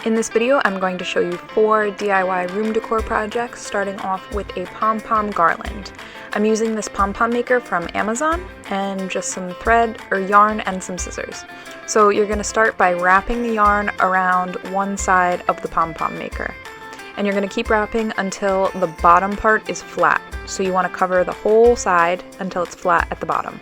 In this video, I'm going to show you 4 DIY room decor projects, starting off with a pom-pom garland. I'm using this pom-pom maker from Amazon and just some thread or yarn and some scissors. So you're going to start by wrapping the yarn around one side of the pom-pom maker. And you're going to keep wrapping until the bottom part is flat. So you want to cover the whole side until it's flat at the bottom.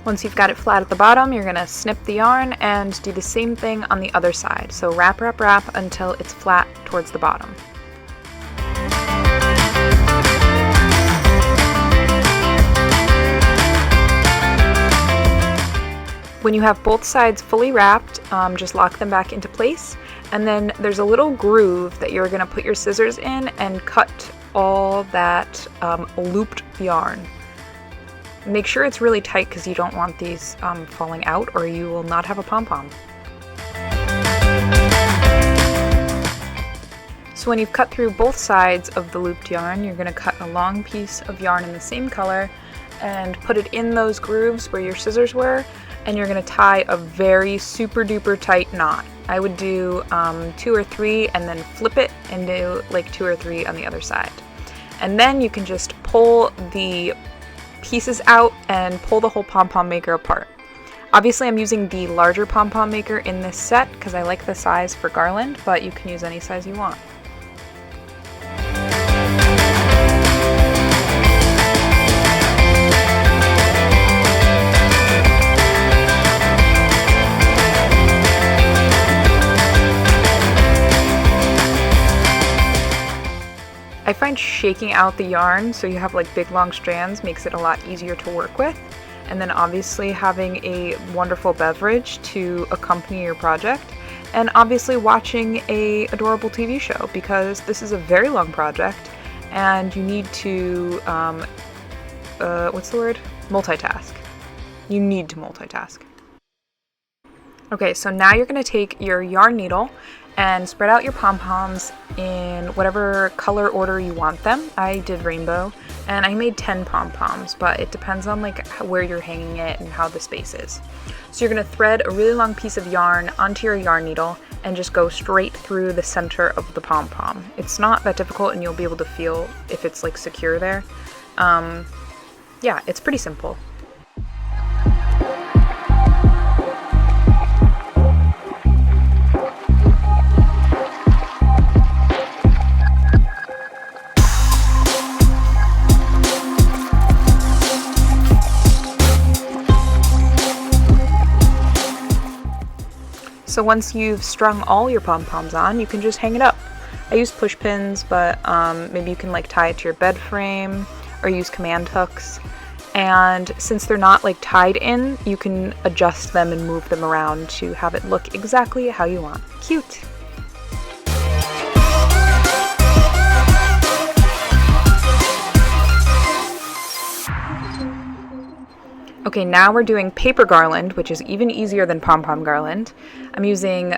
Once you've got it flat at the bottom, you're going to snip the yarn and do the same thing on the other side. So wrap, wrap, wrap until it's flat towards the bottom. When you have both sides fully wrapped, just lock them back into place. And then there's a little groove that you're going to put your scissors in and cut all that looped yarn. Make sure it's really tight because you don't want these falling out or you will not have a pom-pom. So when you've cut through both sides of the looped yarn, you're going to cut a long piece of yarn in the same color and put it in those grooves where your scissors were, and you're going to tie a very super duper tight knot. I would do 2 or 3 and then flip it and do like 2 or 3 on the other side. And then you can just pull the pieces out and pull the whole pom-pom maker apart. Obviously I'm using the larger pom-pom maker in this set because I like the size for garland, but you can use any size you want. I find shaking out the yarn so you have like big long strands makes it a lot easier to work with, and then obviously having a wonderful beverage to accompany your project, and obviously watching a adorable TV show, because this is a very long project and you need to multitask. You need to multitask. Okay, so now you're going to take your yarn needle and spread out your pom-poms in whatever color order you want them. I did rainbow, and I made 10 pom-poms, but it depends on like where you're hanging it and how the space is. So you're going to thread a really long piece of yarn onto your yarn needle and just go straight through the center of the pom-pom. It's not that difficult and you'll be able to feel if it's like secure there. Yeah, it's pretty simple. So once you've strung all your pom-poms on, you can just hang it up. I use push pins, but maybe you can like tie it to your bed frame or use command hooks. And since they're not like tied in, you can adjust them and move them around to have it look exactly how you want. Cute! Okay, now we're doing paper garland, which is even easier than pom-pom garland. I'm using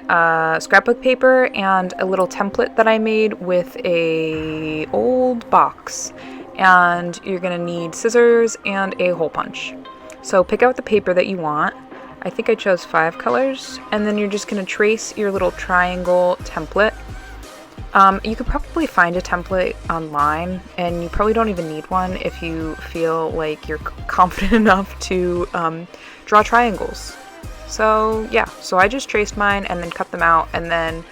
scrapbook paper and a little template that I made with a old box. And you're gonna need scissors and a hole punch. So pick out the paper that you want. I think I chose 5 colors. And then you're just gonna trace your little triangle template. You could probably find a template online, and you probably don't even need one if you feel like you're confident enough to draw triangles. So yeah, so I just traced mine and then cut them out, and then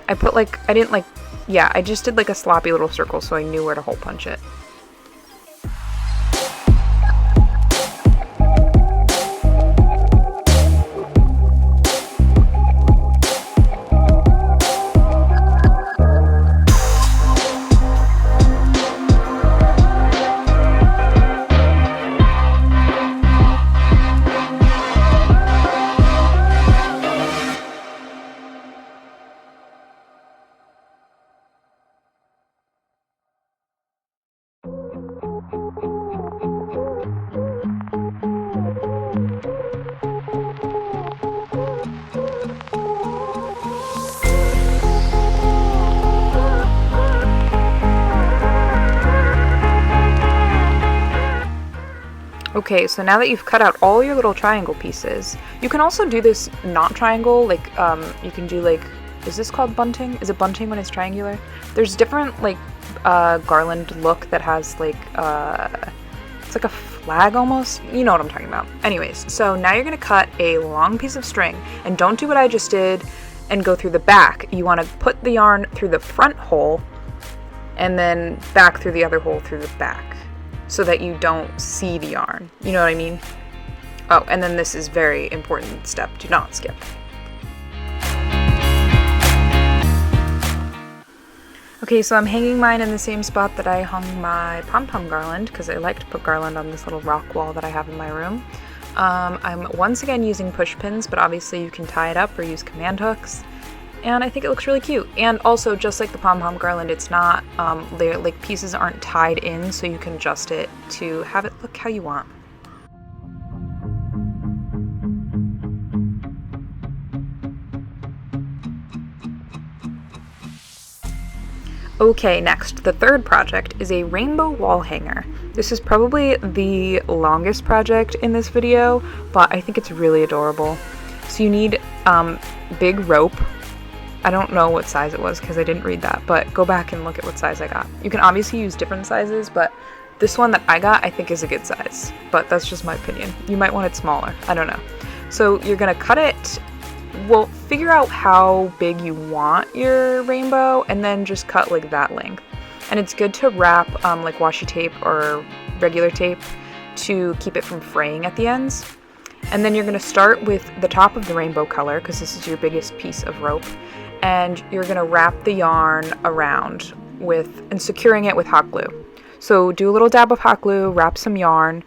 I put like, I just did like a sloppy little circle so I knew where to hole punch it. Okay, so now that you've cut out all your little triangle pieces, you can also do this not triangle, like, you can do like, is this called bunting? Is it bunting when it's triangular? There's different, like, garland look that has, like, it's like a flag almost. You know what I'm talking about. Anyways, so now you're gonna cut a long piece of string, and don't do what I just did and go through the back. You wanna put the yarn through the front hole, and then back through the other hole through the back, so that you don't see the yarn. You know what I mean? Oh, and then this is very important step. Do not skip. Okay, so I'm hanging mine in the same spot that I hung my pom-pom garland, because I like to put garland on this little rock wall that I have in my room. I'm once again using push pins, but obviously you can tie it up or use command hooks. And I think it looks really cute. And also, just like the pom-pom garland, it's not, like pieces aren't tied in, so you can adjust it to have it look how you want. Okay, next, the third project is a rainbow wall hanger. This is probably the longest project in this video, but I think it's really adorable. So you need big rope. I don't know what size it was because I didn't read that, but go back and look at what size I got. You can obviously use different sizes, but this one that I got I think is a good size, but that's just my opinion. You might want it smaller, I don't know. So you're gonna cut it. Well, figure out how big you want your rainbow and then just cut like that length. And it's good to wrap like washi tape or regular tape to keep it from fraying at the ends. And then you're going to start with the top of the rainbow color, because this is your biggest piece of rope, and you're going to wrap the yarn around and securing it with hot glue. So do a little dab of hot glue, wrap some yarn,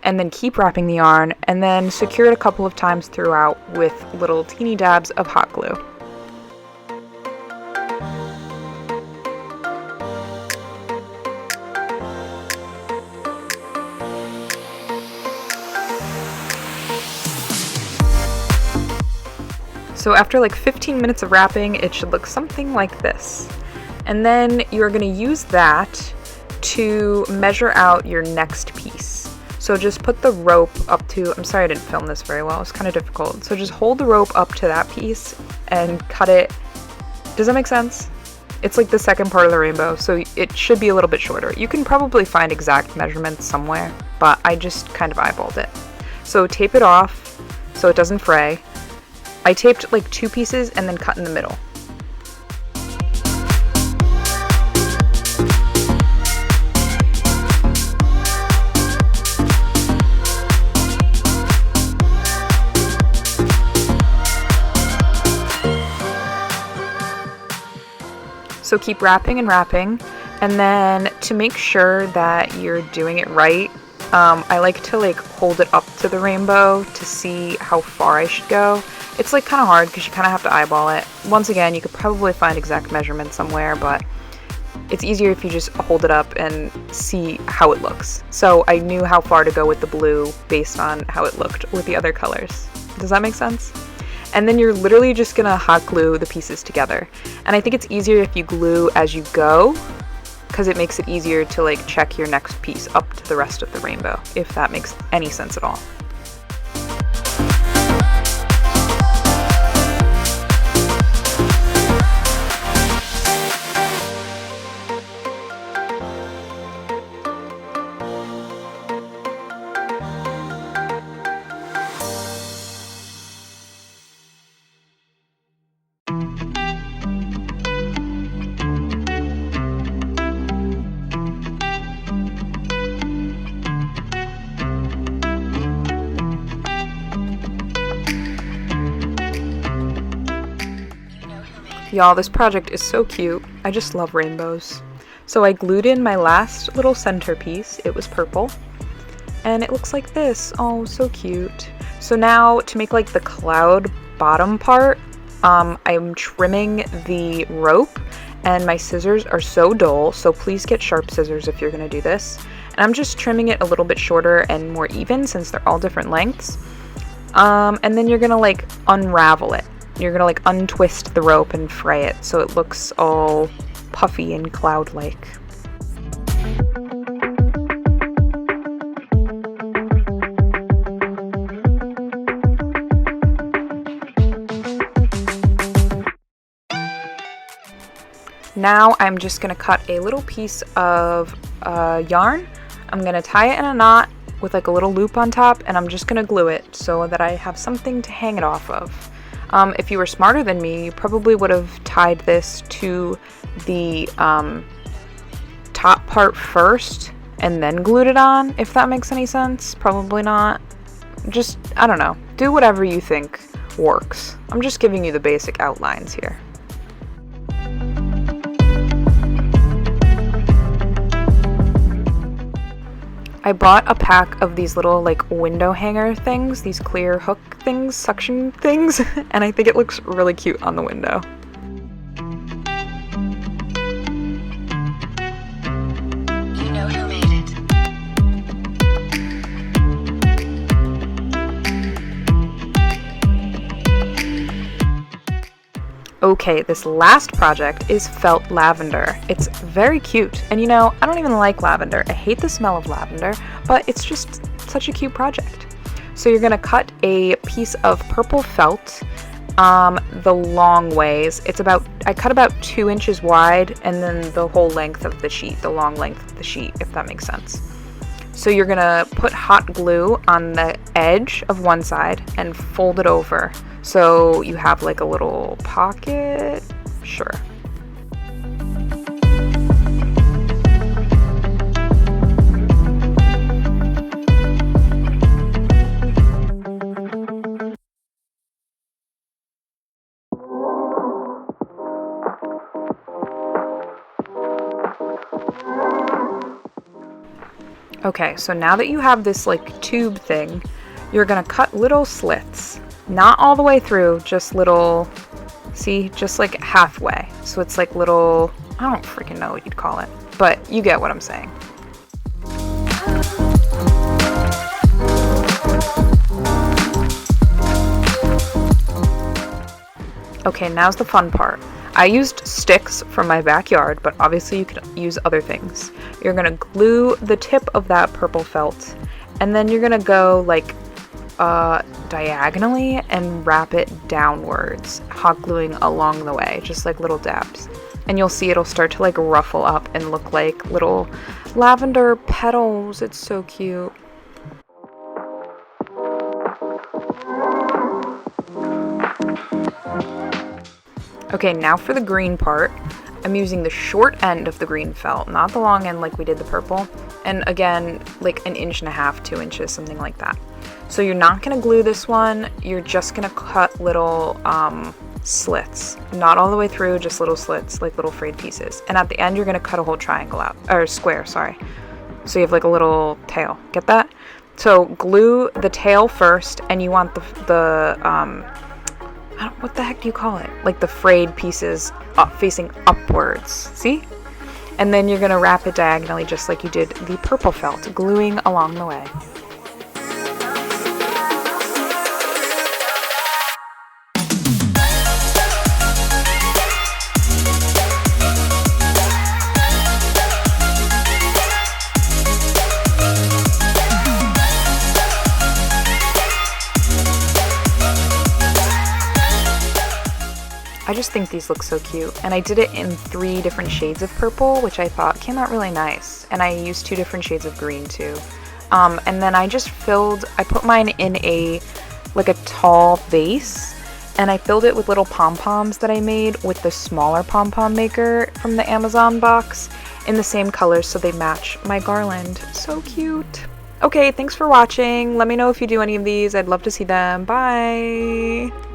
and then keep wrapping the yarn, and then secure it a couple of times throughout with little teeny dabs of hot glue. So after like 15 minutes of wrapping, it should look something like this. And then you're going to use that to measure out your next piece. So just put the rope up to, I'm sorry I didn't film this very well, it's kind of difficult. So just hold the rope up to that piece and cut it. Does that make sense? It's like the second part of the rainbow, so it should be a little bit shorter. You can probably find exact measurements somewhere, but I just kind of eyeballed it. So tape it off so it doesn't fray. I taped like 2 pieces and then cut in the middle. So keep wrapping and wrapping, and then to make sure that you're doing it right, I like to like hold it up to the rainbow to see how far I should go. It's like kind of hard because you kind of have to eyeball it. Once again, you could probably find exact measurements somewhere, but it's easier if you just hold it up and see how it looks. So I knew how far to go with the blue based on how it looked with the other colors. Does that make sense? And then you're literally just gonna hot glue the pieces together. And I think it's easier if you glue as you go, because it makes it easier to like check your next piece up to the rest of the rainbow, if that makes any sense at all. Y'all, this project is so cute. I just love rainbows. So I glued in my last little centerpiece. It was purple. And it looks like this. Oh, so cute. So now to make like the cloud bottom part, I'm trimming the rope, and my scissors are so dull, so please get sharp scissors if you're gonna do this. And I'm just trimming it a little bit shorter and more even since they're all different lengths. And then you're gonna like unravel it. You're gonna like untwist the rope and fray it so it looks all puffy and cloud-like. now I'm just going to cut a little piece of yarn. I'm going to tie it in a knot with like a little loop on top, and I'm just going to glue it so that I have something to hang it off of. If you were smarter than me, you probably would have tied this to the top part first and then glued it on, if that makes any sense. Probably not. Just, I don't know. Do whatever you think works. I'm just giving you the basic outlines here. I bought a pack of these little like window hanger things, these clear hook things, suction things, and I think it looks really cute on the window. You know who made it. Okay, this last project is felt lavender. It's very cute, and you know, I don't even like lavender. I hate the smell of lavender, but it's just such a cute project. So you're gonna cut a piece of purple felt the long ways. I cut about 2 inches wide, and then the whole length of the sheet, the long length of the sheet, if that makes sense. So you're gonna put hot glue on the edge of one side and fold it over. So you have like a little pocket, sure. Okay, so now that you have this like tube thing, you're gonna cut little slits. Not all the way through, just little, see, just like halfway. So it's like little, I don't freaking know what you'd call it, but you get what I'm saying. Okay, now's the fun part. I used sticks from my backyard, but obviously you could use other things. You're gonna glue the tip of that purple felt, and then you're gonna go like diagonally and wrap it downwards, hot gluing along the way, just like little dabs. And you'll see it'll start to like ruffle up and look like little lavender petals. It's so cute. Okay, now for the green part. I'm using the short end of the green felt, not the long end like we did the purple. And again, like 1.5 inches, 2 inches, something like that. So you're not gonna glue this one, you're just gonna cut little slits. Not all the way through, just little slits, like little frayed pieces. And at the end, you're gonna cut a whole triangle out, or square, sorry. So you have like a little tail, get that? So glue the tail first, and you want what the heck do you call it? Like the frayed pieces facing upwards, see? And then you're gonna wrap it diagonally just like you did the purple felt, gluing along the way. I just think these look so cute, and I did it in 3 different shades of purple, which I thought came out really nice, and I used 2 different shades of green too. And then I put mine in a tall vase, and I filled it with little pom-poms that I made with the smaller pom-pom maker from the Amazon box in the same colors so they match my garland. So cute. Okay, thanks for watching. Let me know if you do any of these. I'd love to see them. Bye!